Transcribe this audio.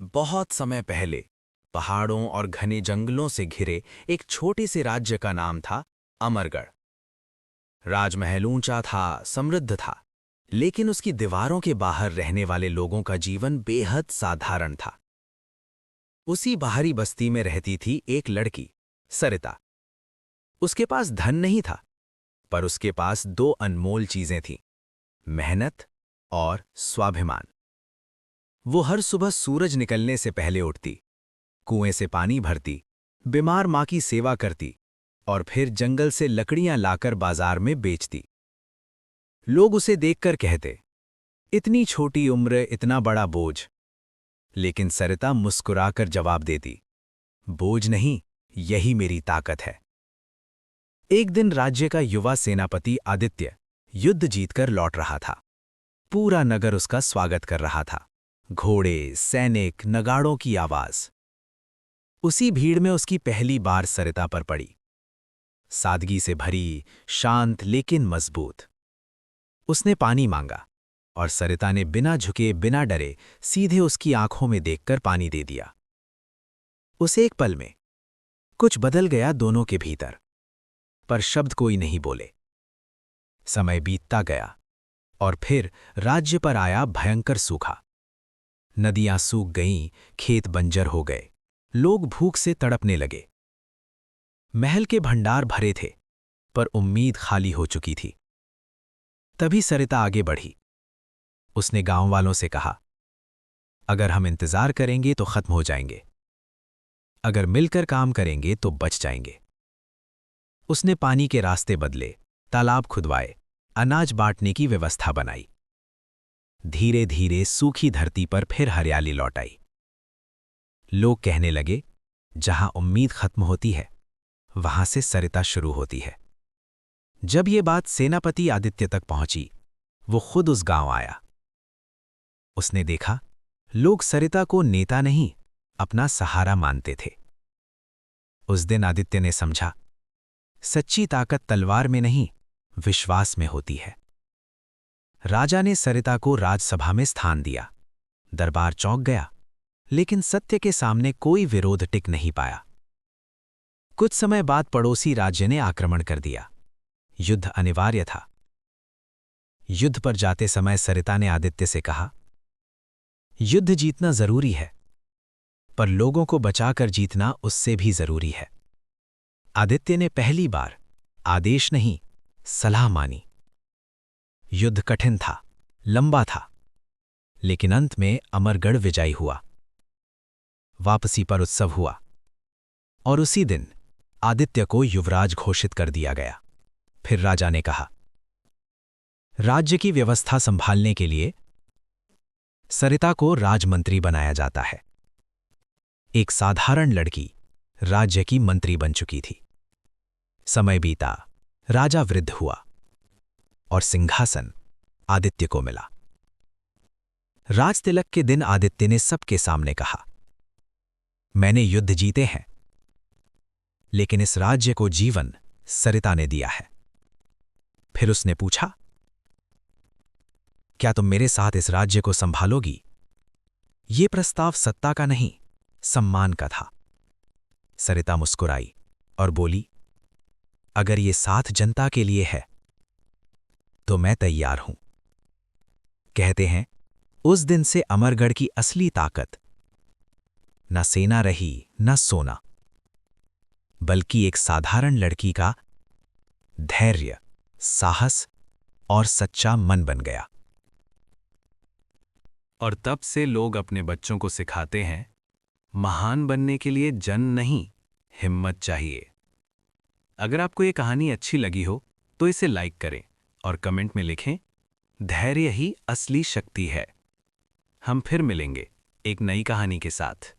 बहुत समय पहले पहाड़ों और घने जंगलों से घिरे एक छोटे से राज्य का नाम था अमरगढ़। राजमहल ऊंचा था, समृद्ध था, लेकिन उसकी दीवारों के बाहर रहने वाले लोगों का जीवन बेहद साधारण था। उसी बाहरी बस्ती में रहती थी एक लड़की, सरिता। उसके पास धन नहीं था, पर उसके पास दो अनमोल चीजें थीं: मेहनत और स्वाभिमान। वो हर सुबह सूरज निकलने से पहले उठती, कुएं से पानी भरती, बीमार माँ की सेवा करती और फिर जंगल से लकड़ियां लाकर बाजार में बेचती। लोग उसे देखकर कहते, इतनी छोटी उम्र, इतना बड़ा बोझ। लेकिन सरिता मुस्कुराकर जवाब देती, बोझ नहीं, यही मेरी ताकत है। एक दिन राज्य का युवा सेनापति आदित्य युद्ध जीतकर लौट रहा था। पूरा नगर उसका स्वागत कर रहा था। घोड़े, सैनिक, नगाड़ों की आवाज। उसी भीड़ में उसकी पहली बार सरिता पर पड़ी। सादगी से भरी, शांत लेकिन मजबूत। उसने पानी मांगा और सरिता ने बिना झुके, बिना डरे सीधे उसकी आंखों में देखकर पानी दे दिया। उस एक पल में कुछ बदल गया दोनों के भीतर, पर शब्द कोई नहीं बोले। समय बीतता गया और फिर राज्य पर आया भयंकर सूखा। नदियां सूख गईं, खेत बंजर हो गए, लोग भूख से तड़पने लगे। महल के भंडार भरे थे, पर उम्मीद खाली हो चुकी थी। तभी सरिता आगे बढ़ी। उसने गांव वालों से कहा, अगर हम इंतजार करेंगे तो खत्म हो जाएंगे, अगर मिलकर काम करेंगे तो बच जाएंगे। उसने पानी के रास्ते बदले, तालाब खुदवाए, अनाज बांटने की व्यवस्था बनाई। धीरे धीरे सूखी धरती पर फिर हरियाली लौट आई। लोग कहने लगे, जहां उम्मीद खत्म होती है, वहां से सरिता शुरू होती है। जब ये बात सेनापति आदित्य तक पहुंची, वो खुद उस गांव आया। उसने देखा, लोग सरिता को नेता नहीं, अपना सहारा मानते थे। उस दिन आदित्य ने समझा, सच्ची ताकत तलवार में नहीं, विश्वास में होती है। राजा ने सरिता को राजसभा में स्थान दिया। दरबार चौंक गया, लेकिन सत्य के सामने कोई विरोध टिक नहीं पाया। कुछ समय बाद पड़ोसी राज्य ने आक्रमण कर दिया। युद्ध अनिवार्य था। युद्ध पर जाते समय सरिता ने आदित्य से कहा, युद्ध जीतना जरूरी है, पर लोगों को बचाकर जीतना उससे भी जरूरी है। आदित्य ने पहली बार आदेश नहीं, सलाह मानी। युद्ध कठिन था, लंबा था, लेकिन अंत में अमरगढ़ विजयी हुआ। वापसी पर उत्सव हुआ और उसी दिन आदित्य को युवराज घोषित कर दिया गया। फिर राजा ने कहा, राज्य की व्यवस्था संभालने के लिए सरिता को राजमंत्री बनाया जाता है। एक साधारण लड़की राज्य की मंत्री बन चुकी थी। समय बीता, राजा वृद्ध हुआ और सिंहासन आदित्य को मिला। राजतिलक के दिन आदित्य ने सबके सामने कहा, मैंने युद्ध जीते हैं, लेकिन इस राज्य को जीवन सरिता ने दिया है। फिर उसने पूछा, क्या तुम मेरे साथ इस राज्य को संभालोगी? ये प्रस्ताव सत्ता का नहीं, सम्मान का था। सरिता मुस्कुराई और बोली, अगर ये साथ जनता के लिए है तो मैं तैयार हूं। कहते हैं, उस दिन से अमरगढ़ की असली ताकत न सेना रही, न सोना, बल्कि एक साधारण लड़की का धैर्य, साहस और सच्चा मन बन गया। और तब से लोग अपने बच्चों को सिखाते हैं, महान बनने के लिए जन नहीं, हिम्मत चाहिए। अगर आपको ये कहानी अच्छी लगी हो तो इसे लाइक करें और कमेंट में लिखें, धैर्य ही असली शक्ति है। हम फिर मिलेंगे एक नई कहानी के साथ।